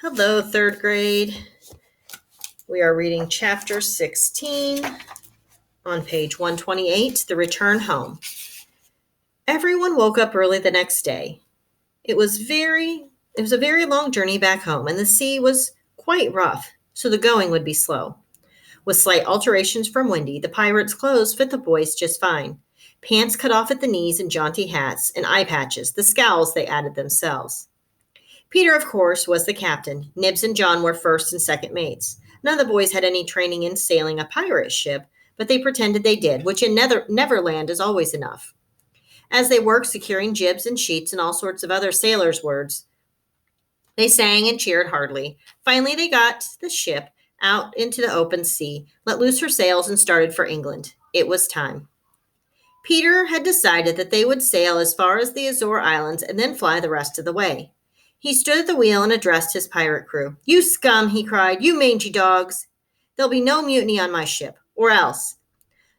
Hello, third grade. We are reading chapter 16 on page 128, The Return Home. Everyone woke up early the next day. It was a very long journey back home, and the sea was quite rough, so the going would be slow. With slight alterations from Wendy, the pirates' clothes fit the boys just fine. Pants cut off at the knees and jaunty hats, and eye patches, the scowls they added themselves. Peter, of course, was the captain. Nibs and John were first and second mates. None of the boys had any training in sailing a pirate ship, but they pretended they did, which in Neverland is always enough. As they worked securing jibs and sheets and all sorts of other sailors' words, they sang and cheered heartily. Finally, they got the ship out into the open sea, let loose her sails, and started for England. It was time. Peter had decided that they would sail as far as the Azore Islands and then fly the rest of the way. He stood at the wheel and addressed his pirate crew. "You scum," he cried, "you mangy dogs. There'll be no mutiny on my ship, or else."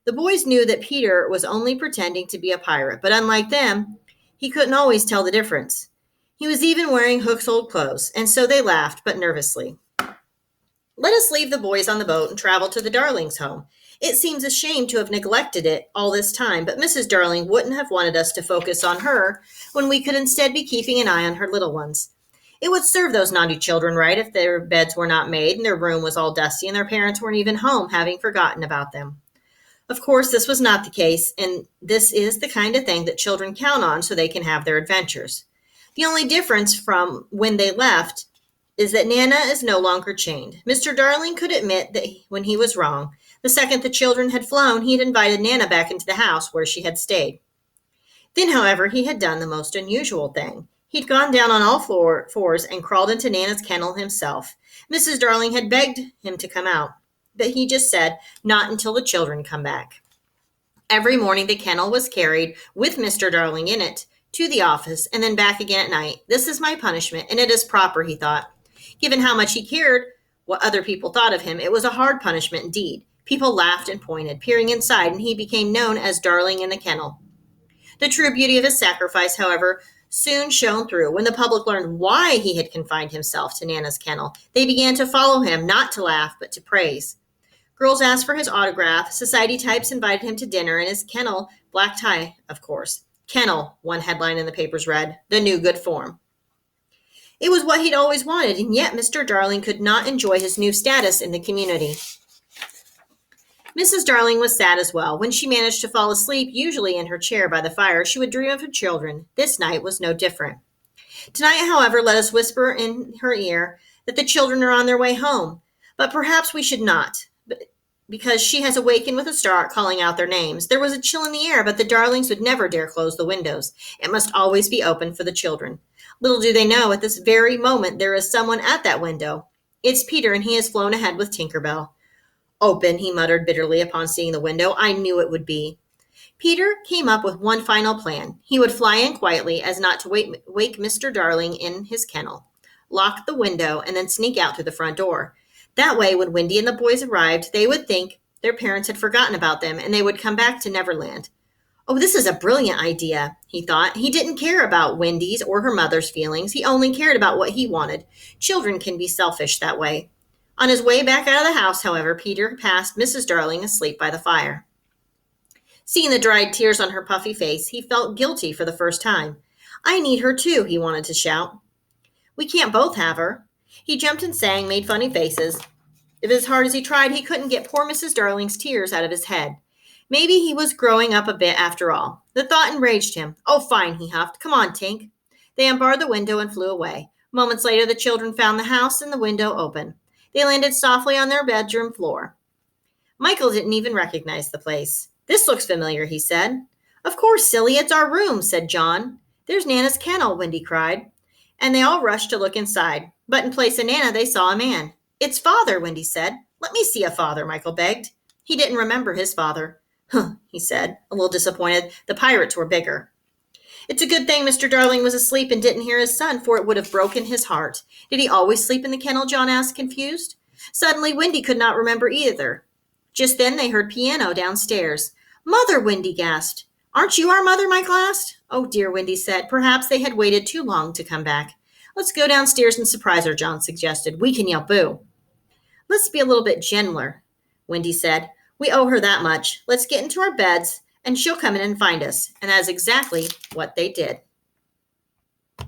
The boys knew that Peter was only pretending to be a pirate, but unlike them, he couldn't always tell the difference. He was even wearing Hook's old clothes, and so they laughed, but nervously. "Let us leave the boys on the boat and travel to the Darlings' home. It seems a shame to have neglected it all this time, but Mrs. Darling wouldn't have wanted us to focus on her when we could instead be keeping an eye on her little ones. It would serve those naughty children right if their beds were not made and their room was all dusty and their parents weren't even home, having forgotten about them." Of course, this was not the case, and this is the kind of thing that children count on so they can have their adventures. The only difference from when they left is that Nana is no longer chained. Mr. Darling could admit that when he was wrong. The second the children had flown, he had invited Nana back into the house where she had stayed. Then, however, he had done the most unusual thing. He'd gone down on all fours and crawled into Nana's kennel himself. Mrs. Darling had begged him to come out, but he just said, "Not until the children come back." Every morning the kennel was carried, with Mr. Darling in it, to the office and then back again at night. This is my punishment, and it is proper, he thought. Given how much he cared what other people thought of him, it was a hard punishment indeed. People laughed and pointed, peering inside, and he became known as Darling in the Kennel. The true beauty of his sacrifice, however, soon shone through. When the public learned why he had confined himself to Nana's kennel, they began to follow him, not to laugh, but to praise. Girls asked for his autograph, society types invited him to dinner, and his kennel, black tie, of course. "Kennel," one headline in the papers read, "the new good form." It was what he'd always wanted, and yet Mr. Darling could not enjoy his new status in the community. Mrs. Darling was sad as well. When she managed to fall asleep, usually in her chair by the fire, she would dream of her children. This night was no different. Tonight, however, let us whisper in her ear that the children are on their way home. But perhaps we should not, because she has awakened with a start, calling out their names. There was a chill in the air, but the Darlings would never dare close the windows. It must always be open for the children. Little do they know, at this very moment there is someone at that window. It's Peter, and he has flown ahead with Tinker Bell. "Open," he muttered bitterly upon seeing the window. "I knew it would be." Peter came up with one final plan. He would fly in quietly as not to wake Mr. Darling in his kennel, lock the window, and then sneak out through the front door. That way, when Wendy and the boys arrived, they would think their parents had forgotten about them, and they would come back to Neverland. "Oh, this is a brilliant idea," he thought. He didn't care about Wendy's or her mother's feelings. He only cared about what he wanted. Children can be selfish that way. On his way back out of the house, however, Peter passed Mrs. Darling asleep by the fire. Seeing the dried tears on her puffy face, he felt guilty for the first time. "I need her too," he wanted to shout. "We can't both have her." He jumped and sang, made funny faces. If as hard as he tried, he couldn't get poor Mrs. Darling's tears out of his head. Maybe he was growing up a bit after all. The thought enraged him. "Oh, fine," he huffed. "Come on, Tink." They unbarred the window and flew away. Moments later, the children found the house and the window open. They landed softly on their bedroom floor. Michael didn't even recognize the place. "This looks familiar," he said. "Of course, silly, it's our room," said John. "There's Nana's kennel," Wendy cried. And they all rushed to look inside. But in place of Nana, they saw a man. "It's Father," Wendy said. "Let me see a father," Michael begged. He didn't remember his father. "Huh," he said, a little disappointed. The pirates were bigger. "It's a good thing Mr. Darling was asleep and didn't hear his son, for it would have broken his heart." "Did he always sleep in the kennel?" John asked, confused. Suddenly, Wendy could not remember either. Just then they heard piano downstairs. "Mother!" Wendy gasped. "Aren't you our mother?" Michael asked. "Oh dear," Wendy said. Perhaps they had waited too long to come back. Let's go downstairs and surprise her, John suggested. We can yell boo. Let's be a little bit gentler, Wendy said. We owe her that much. Let's get into our beds, and she'll come in and find us. And that's exactly what they did.